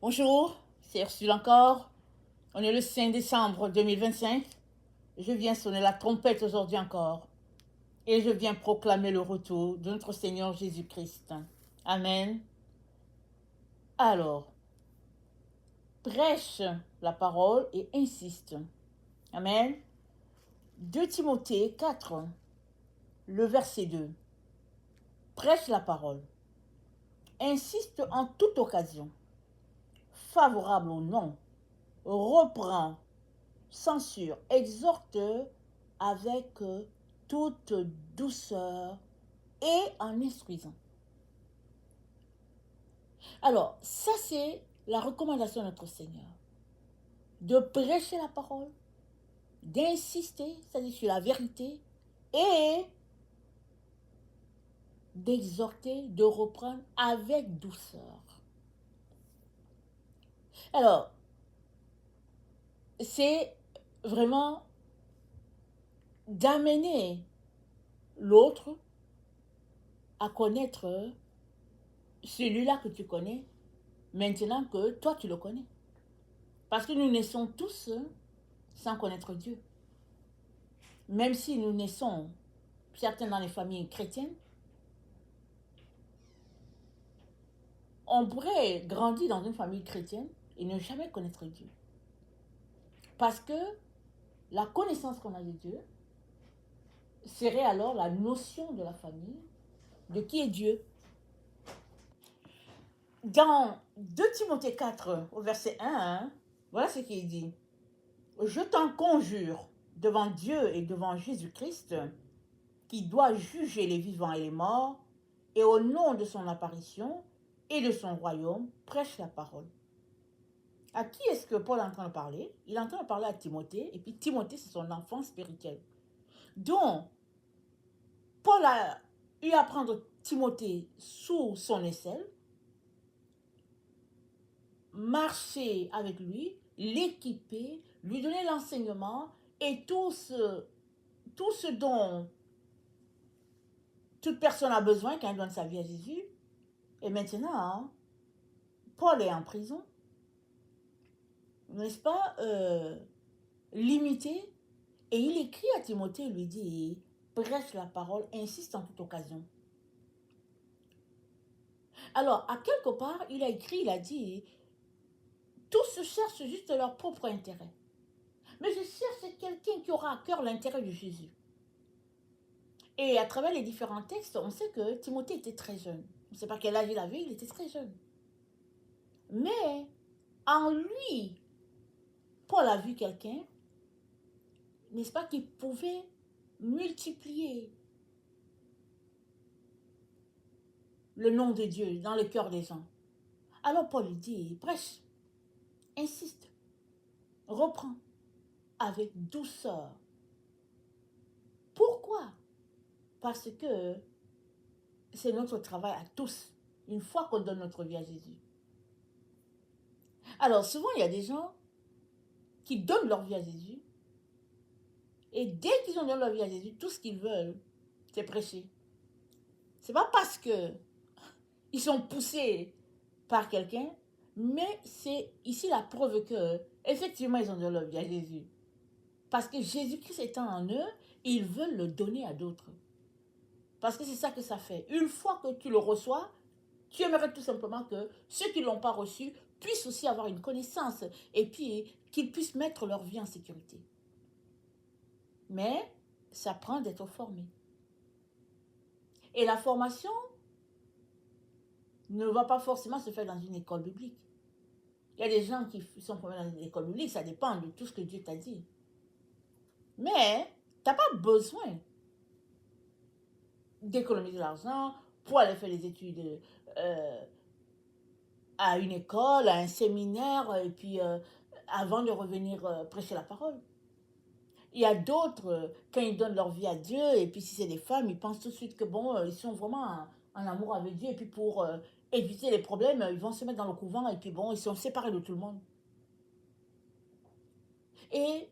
Bonjour, c'est Ursule encore. On est le 5 décembre 2025. Je viens sonner la trompette aujourd'hui encore. Et je viens proclamer le retour de notre Seigneur Jésus-Christ. Amen. Alors, prêche la parole et insiste. Amen. 2 Timothée 4, le verset 2. Prêche la parole. Insiste en toute occasion. Favorable ou non. Reprend, censure, exhorte avec toute douceur et en instruisant. Alors, ça c'est la recommandation de notre Seigneur. De prêcher la parole, d'insister, c'est-à-dire sur la vérité, et d'exhorter, de reprendre avec douceur. Alors, c'est vraiment d'amener l'autre à connaître celui-là que tu connais, maintenant que toi tu le connais. Parce que nous naissons tous sans connaître Dieu. Même si nous naissons, certains dans les familles chrétiennes, on pourrait grandir dans une famille chrétienne et ne jamais connaître Dieu. Parce que la connaissance qu'on a de Dieu serait alors la notion de la famille, de qui est Dieu. Dans 2 Timothée 4, au verset 1, voilà ce qu'il dit. Je t'en conjure devant Dieu et devant Jésus-Christ, qui doit juger les vivants et les morts, et au nom de son apparition et de son royaume, prêche la parole. À qui est-ce que Paul est en train de parler? Il est en train de parler à Timothée, et puis Timothée, c'est son enfant spirituel. Donc, Paul a eu à prendre Timothée sous son aisselle, marcher avec lui, l'équiper, lui donner l'enseignement et tout ce dont toute personne a besoin quand elle donne sa vie à Jésus. Et maintenant, Paul est en prison, n'est-ce pas, limité. Et il écrit à Timothée, il lui dit, prêche la parole, insiste en toute occasion. Alors, à quelque part, il a écrit, il a dit, tous cherchent juste leur propre intérêt. Mais je cherche quelqu'un qui aura à cœur l'intérêt de Jésus. Et à travers les différents textes, on sait que Timothée était très jeune. On ne sait pas quel âge il avait, il était très jeune. Mais en lui, Paul a vu quelqu'un, n'est-ce pas, qui pouvait multiplier le nom de Dieu dans le cœur des gens. Alors Paul dit, prêche, insiste, reprend avec douceur. Pourquoi? Parce que c'est notre travail à tous, une fois qu'on donne notre vie à Jésus. Alors souvent, il y a des gens qui donnent leur vie à Jésus, et dès qu'ils ont donné leur vie à Jésus, tout ce qu'ils veulent, c'est prêcher. C'est pas parce que ils sont poussés par quelqu'un, mais c'est ici la preuve que effectivement ils ont donné leur vie à Jésus. Parce que Jésus-Christ étant en eux, ils veulent le donner à d'autres. Parce que c'est ça que ça fait. Une fois que tu le reçois, tu aimerais tout simplement que ceux qui ne l'ont pas reçu puissent aussi avoir une connaissance et puis qu'ils puissent mettre leur vie en sécurité. Mais ça prend d'être formé. Et la formation ne va pas forcément se faire dans une école biblique. Il y a des gens qui sont formés dans une école biblique, ça dépend de tout ce que Dieu t'a dit. Mais tu n'as pas besoin d'économiser de l'argent pour aller faire des études à une école, à un séminaire, et puis avant de revenir prêcher la parole. Il y a d'autres, quand ils donnent leur vie à Dieu, et puis si c'est des femmes, ils pensent tout de suite que bon, ils sont vraiment en amour avec Dieu, et puis pour éviter les problèmes, ils vont se mettre dans le couvent, et puis bon, ils sont séparés de tout le monde. Et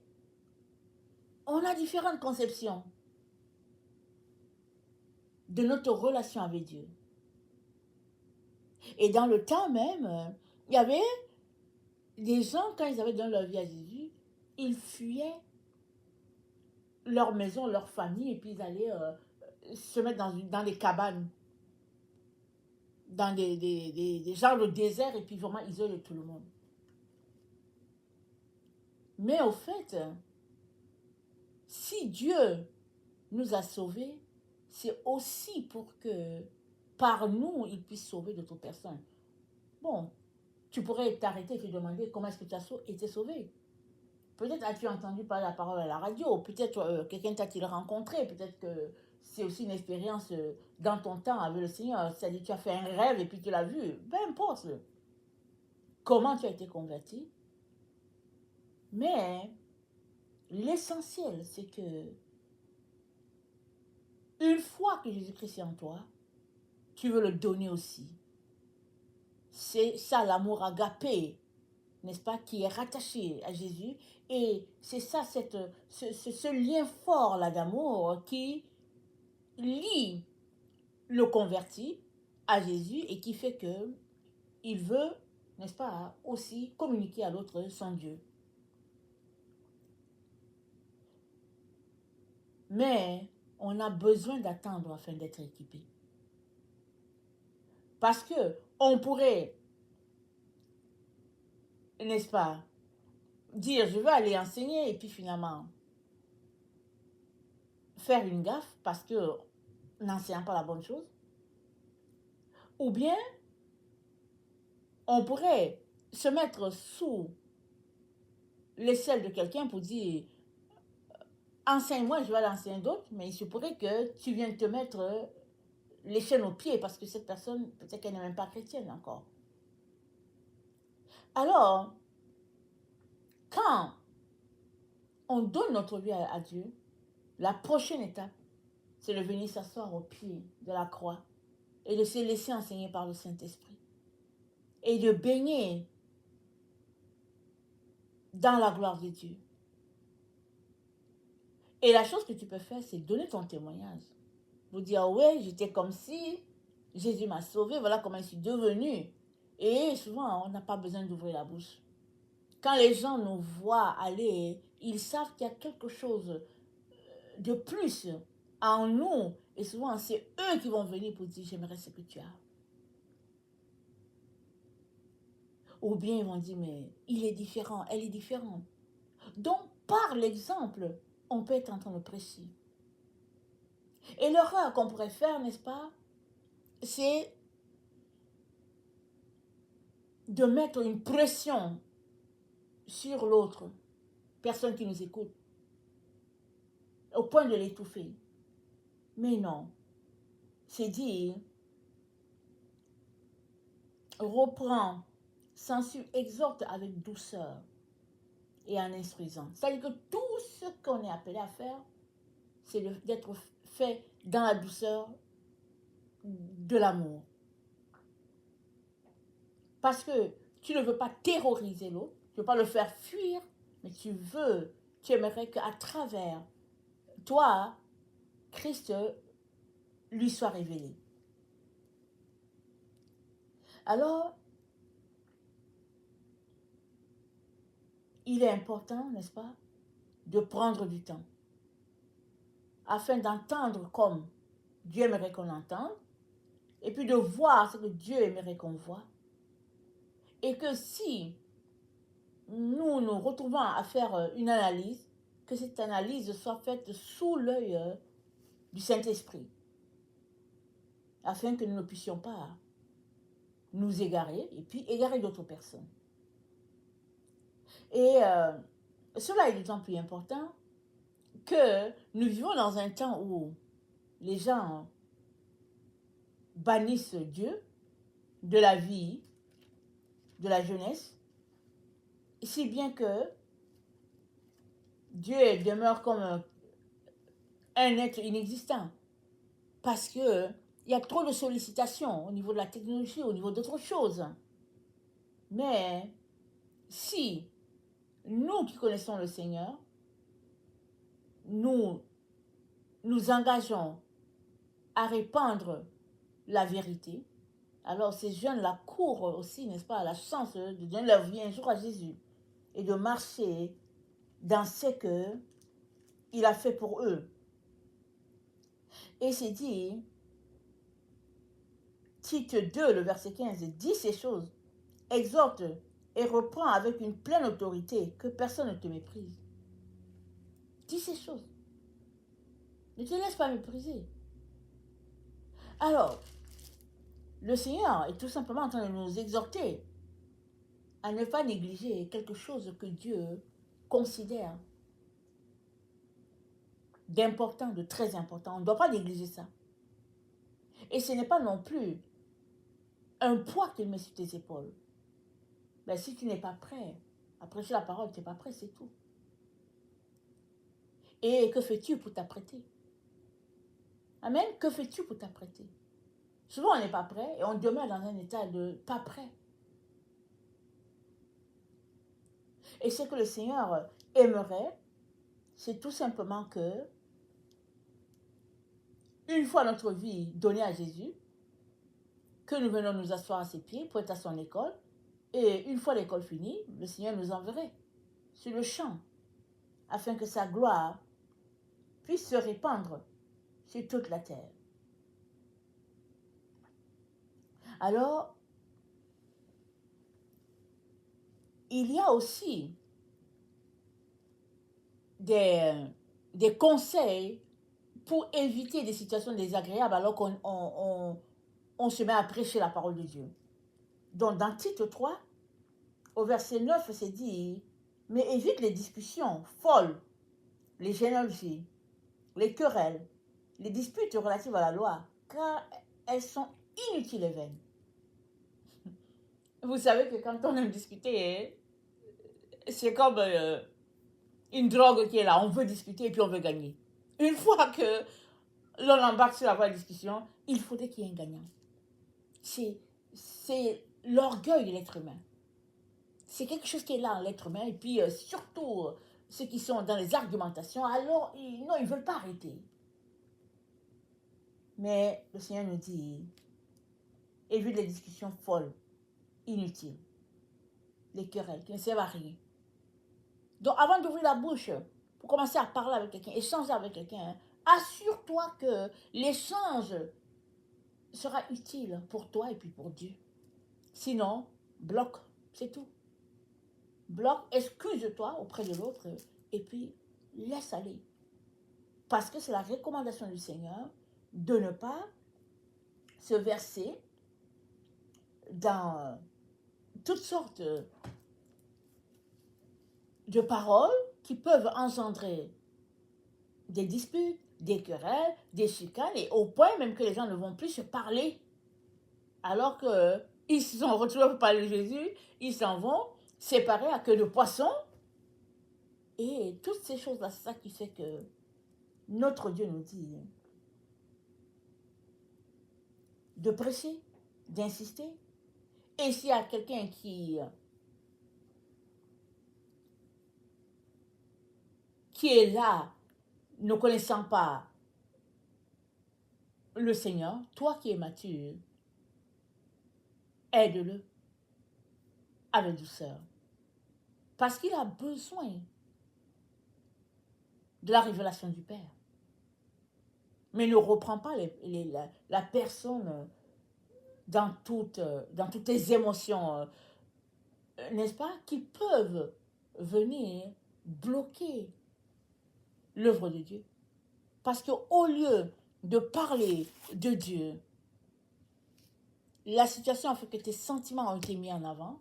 on a différentes conceptions de notre relation avec Dieu. Et dans le temps même, il y avait les gens, quand ils avaient donné leur vie à Jésus, ils fuyaient leur maison, leur famille, et puis ils allaient se mettre dans des cabanes, dans des genres de désert, et puis vraiment isoler tout le monde. Mais au fait, si Dieu nous a sauvés, c'est aussi pour que par nous, il puisse sauver d'autres personnes. Bon, tu pourrais t'arrêter et te demander comment est-ce que tu as été sauvé. Peut-être as-tu entendu parler la parole à la radio, peut-être quelqu'un t'a-t-il rencontré, peut-être que c'est aussi une expérience dans ton temps avec le Seigneur, c'est-à-dire tu as fait un rêve et puis tu l'as vu, peu importe comment tu as été converti, mais l'essentiel c'est que une fois que Jésus-Christ est en toi, tu veux le donner aussi. C'est ça l'amour agapé, n'est-ce pas, qui est rattaché à Jésus. Et c'est ça, ce lien fort là d'amour qui lie le converti à Jésus et qui fait que il veut, n'est-ce pas, aussi communiquer à l'autre son Dieu. Mais on a besoin d'attendre afin d'être équipé. Parce que on pourrait, n'est-ce pas, dire je vais aller enseigner et puis finalement faire une gaffe parce que n'enseignant pas la bonne chose. Ou bien on pourrait se mettre sous l'aisselle de quelqu'un pour dire enseigne-moi, je vais aller enseigner d'autres, mais il se pourrait que tu viennes te mettre les chaînes aux pieds parce que cette personne, peut-être qu'elle n'est même pas chrétienne encore. Alors, quand on donne notre vie à Dieu, la prochaine étape, c'est de venir s'asseoir au pied de la croix et de se laisser enseigner par le Saint-Esprit et de baigner dans la gloire de Dieu. Et la chose que tu peux faire, c'est donner ton témoignage. Vous dire, ouais, j'étais comme si Jésus m'a sauvé, voilà comment je suis devenue. Et souvent, on n'a pas besoin d'ouvrir la bouche. Quand les gens nous voient aller, ils savent qu'il y a quelque chose de plus en nous. Et souvent, c'est eux qui vont venir pour dire, j'aimerais ce que tu as. Ou bien ils vont dire, mais il est différent, elle est différente. Donc, par l'exemple, on peut être en train de prêcher. Et l'erreur qu'on pourrait faire, n'est-ce pas, c'est de mettre une pression sur l'autre personne qui nous écoute, au point de l'étouffer. Mais non, c'est dire, reprends, censure, exhorte avec douceur et en instruisant. C'est-à-dire que tout ce qu'on est appelé à faire, c'est d'être fait dans la douceur de l'amour. Parce que tu ne veux pas terroriser l'autre, tu ne veux pas le faire fuir, mais tu aimerais qu'à travers toi, Christ lui soit révélé. Alors, il est important, n'est-ce pas, de prendre du temps afin d'entendre comme Dieu aimerait qu'on entende et puis de voir ce que Dieu aimerait qu'on voit. Et que si nous nous retrouvons à faire une analyse, que cette analyse soit faite sous l'œil du Saint-Esprit, afin que nous ne puissions pas nous égarer et puis égarer d'autres personnes. Et cela est d'autant plus important que nous vivons dans un temps où les gens bannissent Dieu de la vie, de la jeunesse, si bien que Dieu demeure comme un être inexistant. Parce que il y a trop de sollicitations au niveau de la technologie, au niveau d'autres choses. Mais si nous qui connaissons le Seigneur, nous nous engageons à répandre la vérité, Alors ces jeunes-là courent aussi, n'est-ce pas, à la chance de donner leur vie un jour à Jésus et de marcher dans ce qu'il a fait pour eux. Et c'est dit, Tite 2, le verset 15, dit ces choses, exhorte et reprend avec une pleine autorité, que personne ne te méprise. Dis ces choses. Ne te laisse pas mépriser. Alors, le Seigneur est tout simplement en train de nous exhorter à ne pas négliger quelque chose que Dieu considère d'important, de très important. On ne doit pas négliger ça. Et ce n'est pas non plus un poids qu'il met sur tes épaules. Ben, si tu n'es pas prêt à prêcher la parole, tu n'es pas prêt, c'est tout. Et que fais-tu pour t'apprêter? Amen. Que fais-tu pour t'apprêter? Souvent, on n'est pas prêt et on demeure dans un état de pas prêt. Et ce que le Seigneur aimerait, c'est tout simplement que, une fois notre vie donnée à Jésus, que nous venons nous asseoir à ses pieds pour être à son école, et une fois l'école finie, le Seigneur nous enverrait sur le champ, afin que sa gloire puisse se répandre sur toute la terre. Alors, il y a aussi des conseils pour éviter des situations désagréables alors qu'on se met à prêcher la parole de Dieu. Donc, dans Tite 3, au verset 9, c'est dit, mais évite les discussions folles, les généalogies, les querelles, les disputes relatives à la loi, car elles sont inutiles et vaines. Vous savez que quand on aime discuter, c'est comme une drogue qui est là. On veut discuter et puis on veut gagner. Une fois que l'on embarque sur la voie de discussion, il faudrait qu'il y ait un gagnant. C'est l'orgueil de l'être humain. C'est quelque chose qui est là en l'être humain. Et puis surtout, ceux qui sont dans les argumentations, alors non, ils ne veulent pas arrêter. Mais le Seigneur nous dit, évite les discussions folles, inutiles, les querelles qui ne servent à rien. Donc avant d'ouvrir la bouche, pour commencer à parler avec quelqu'un, échanger avec quelqu'un, assure-toi que l'échange sera utile pour toi et puis pour Dieu. Sinon, bloque, c'est tout. Bloque, excuse-toi auprès de l'autre et puis laisse aller. Parce que c'est la recommandation du Seigneur de ne pas se verser dans toutes sortes de paroles qui peuvent engendrer des disputes, des querelles, des chicanes, et au point même que les gens ne vont plus se parler. Alors qu'ils se sont retrouvés pour parler de Jésus, ils s'en vont séparés à queue de poisson. Et toutes ces choses-là, c'est ça qui fait que notre Dieu nous dit de prêcher, d'insister. Et s'il y a quelqu'un qui est là, ne connaissant pas le Seigneur, toi qui es mature, aide-le avec douceur. Parce qu'il a besoin de la révélation du Père. Mais ne reprends pas la personne dans toutes les émotions, n'est-ce pas, qui peuvent venir bloquer l'œuvre de Dieu. Parce qu'au lieu de parler de Dieu, la situation a fait que tes sentiments ont été mis en avant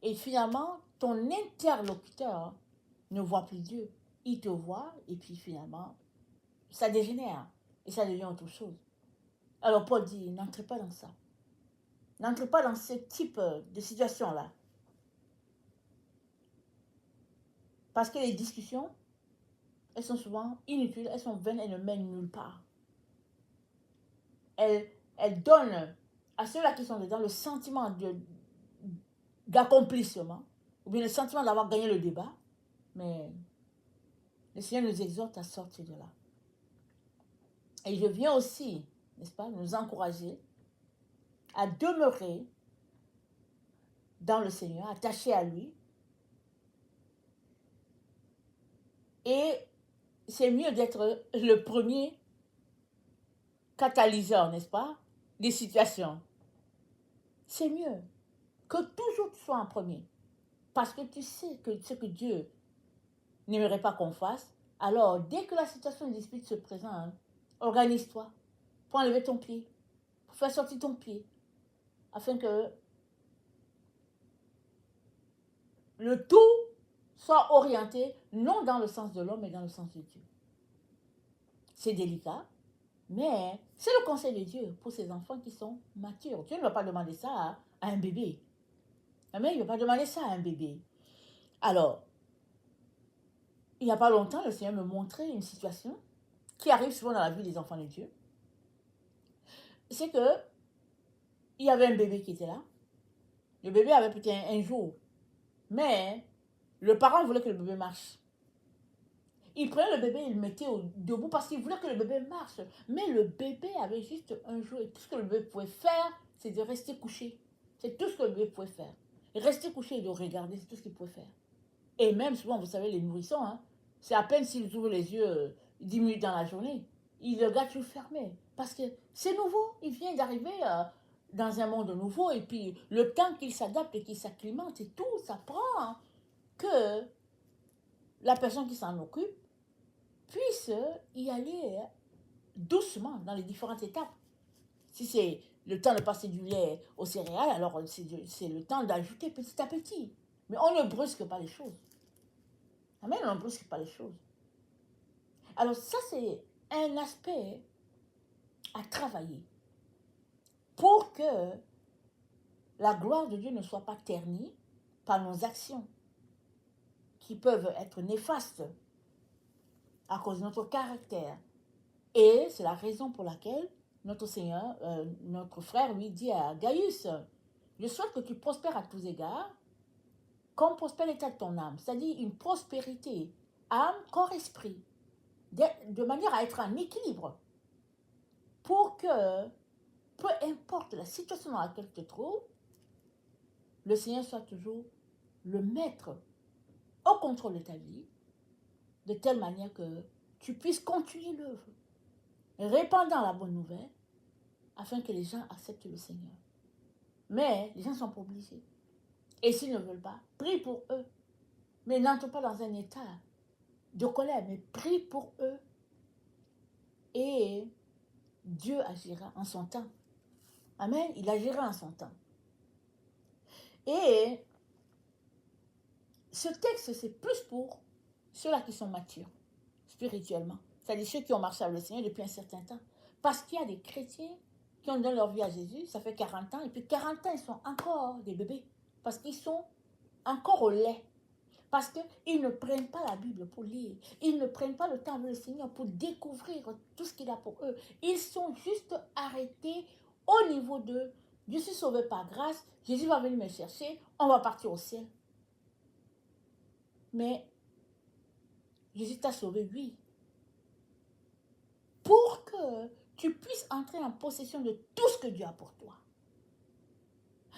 et finalement, ton interlocuteur ne voit plus Dieu. Il te voit et puis finalement, ça dégénère et ça devient autre chose. Alors Paul dit, n'entrez pas dans ça. N'entrez pas dans ce type de situation-là. Parce que les discussions, elles sont souvent inutiles, elles sont vaines, elles ne mènent nulle part. Elles donnent à ceux-là qui sont dedans le sentiment d'accomplissement, ou bien le sentiment d'avoir gagné le débat, mais le Seigneur nous exhorte à sortir de là. Et je viens aussi, n'est-ce pas, nous encourager à demeurer dans le Seigneur, attaché à lui. Et c'est mieux d'être le premier catalyseur, n'est-ce pas, des situations. C'est mieux que toujours tu sois en premier. Parce que tu sais que ce que Dieu n'aimerait pas qu'on fasse, alors dès que la situation de dispute se présente, organise-toi pour enlever ton pied, pour faire sortir ton pied, afin que le tout soit orienté non dans le sens de l'homme, mais dans le sens de Dieu. C'est délicat, mais c'est le conseil de Dieu pour ces enfants qui sont matures. Dieu ne va pas demander ça à un bébé. Amen, il ne va pas demander ça à un bébé. Alors, il n'y a pas longtemps, le Seigneur me montrait une situation qui arrive souvent dans la vie des enfants de Dieu. C'est que il y avait un bébé qui était là. Le bébé avait peut-être un jour. Mais le parent voulait que le bébé marche. Il prenait le bébé et il le mettait debout parce qu'il voulait que le bébé marche. Mais le bébé avait juste un jour et tout ce que le bébé pouvait faire, c'est de rester couché. C'est tout ce que le bébé pouvait faire. Rester couché et de regarder, c'est tout ce qu'il pouvait faire. Et même souvent, vous savez, les nourrissons, hein, c'est à peine s'ils ouvrent les yeux 10 minutes dans la journée. Ils le gardent toujours fermé. Parce que c'est nouveau. Il vient d'arriver dans un monde nouveau. Et puis, le temps qu'il s'adapte et qu'il s'acclimate et tout, ça prend que la personne qui s'en occupe puisse y aller doucement dans les différentes étapes. Si c'est le temps de passer du lait aux céréales, alors c'est le temps d'ajouter petit à petit. Mais on ne brusque pas les choses. Amen, on ne brusque pas les choses. Alors ça, c'est un aspect à travailler pour que la gloire de Dieu ne soit pas ternie par nos actions qui peuvent être néfastes à cause de notre caractère. Et c'est la raison pour laquelle notre Seigneur, notre frère lui dit à Gaius, je souhaite que tu prospères à tous égards, comme prospère l'état de ton âme, c'est-à-dire une prospérité, âme, corps, esprit, de manière à être en équilibre, pour que, peu importe la situation dans laquelle tu te trouves, le Seigneur soit toujours le maître au contrôle de ta vie, de telle manière que tu puisses continuer l'œuvre, répandant la bonne nouvelle, afin que les gens acceptent le Seigneur. Mais les gens ne sont pas obligés. Et s'ils ne veulent pas, prie pour eux. Mais n'entre pas dans un état de colère, mais prie pour eux. Et Dieu agira en son temps. Amen. Il agira en son temps. Et ce texte, c'est plus pour ceux-là qui sont matures, spirituellement. C'est-à-dire ceux qui ont marché avec le Seigneur depuis un certain temps. Parce qu'il y a des chrétiens qui ont donné leur vie à Jésus, ça fait 40 ans, et puis 40 ans, ils sont encore des bébés. Parce qu'ils sont encore au lait. Parce qu'ils ne prennent pas la Bible pour lire. Ils ne prennent pas le temps avec le Seigneur pour découvrir tout ce qu'il a pour eux. Ils sont juste arrêtés au niveau de « Je suis sauvé par grâce, Jésus va venir me chercher, on va partir au ciel. » Mais Jésus t'a sauvé, oui. Pour que tu puisses entrer en possession de tout ce que Dieu a pour toi.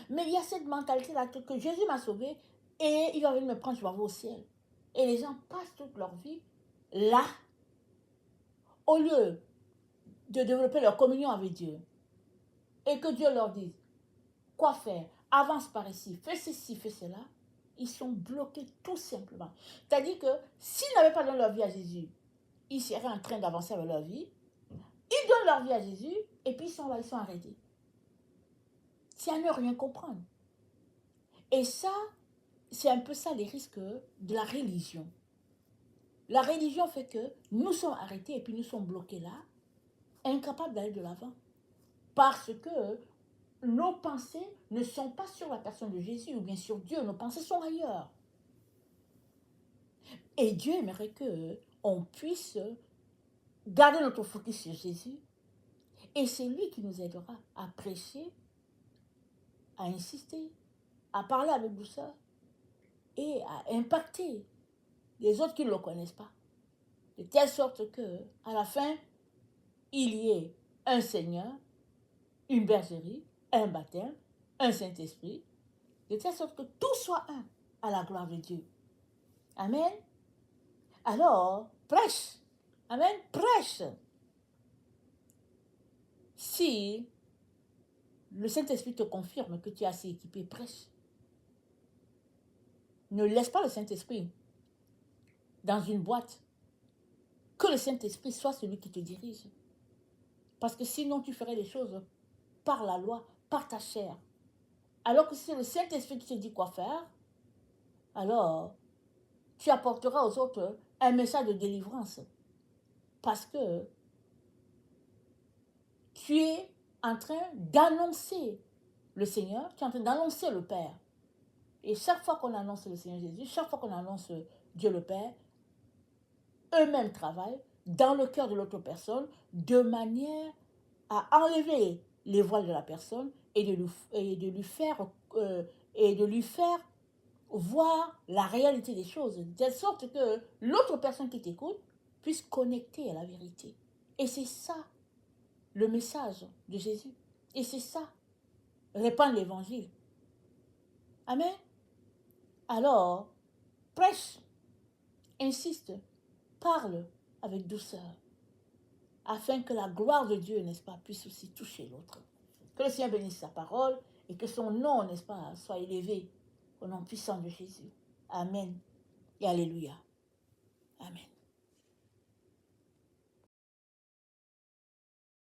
Mais il y a cette mentalité-là que Jésus m'a sauvé et il va venir me prendre, je vais aller au ciel. Et les gens passent toute leur vie là, au lieu de développer leur communion avec Dieu. Et que Dieu leur dise quoi faire, avance par ici, fais ceci, fais cela. Ils sont bloqués tout simplement. C'est-à-dire que s'ils n'avaient pas donné leur vie à Jésus, ils seraient en train d'avancer avec leur vie. Ils donnent leur vie à Jésus et puis ils sont là, ils sont arrêtés. C'est à ne rien comprendre. Et ça, c'est un peu ça les risques de la religion. La religion fait que nous sommes arrêtés et puis nous sommes bloqués là, incapables d'aller de l'avant. Parce que nos pensées ne sont pas sur la personne de Jésus ou bien sur Dieu, nos pensées sont ailleurs. Et Dieu aimerait qu'on puisse garder notre focus sur Jésus. Et c'est lui qui nous aidera à prêcher, à insister, à parler avec douceur et à impacter les autres qui ne le connaissent pas. De telle sorte que, à la fin, il y ait un Seigneur, une bergerie, un baptême, un Saint-Esprit, de telle sorte que tout soit un à la gloire de Dieu. Amen. Alors, prêche. Amen. Prêche. Si le Saint-Esprit te confirme que tu es assez équipé, prêche. Ne laisse pas le Saint-Esprit dans une boîte. Que le Saint-Esprit soit celui qui te dirige. Parce que sinon, tu ferais les choses par la loi, par ta chair. Alors que si c'est le Saint-Esprit qui te dit quoi faire, alors tu apporteras aux autres un message de délivrance. Parce que tu es en train d'annoncer le Seigneur, tu es en train d'annoncer le Père. Et chaque fois qu'on annonce le Seigneur Jésus, chaque fois qu'on annonce Dieu le Père, eux-mêmes travaillent dans le cœur de l'autre personne de manière à enlever les voiles de la personne et de lui faire voir la réalité des choses, de telle sorte que l'autre personne qui t'écoute puisse connecter à la vérité. Et c'est ça le message de Jésus. Et c'est ça, répandre l'évangile. Amen. Alors, prêche, insiste, parle avec douceur, afin que la gloire de Dieu, n'est-ce pas, puisse aussi toucher l'autre. Que le Seigneur bénisse sa parole et que son nom, n'est-ce pas, soit élevé au nom puissant de Jésus. Amen et alléluia. Amen.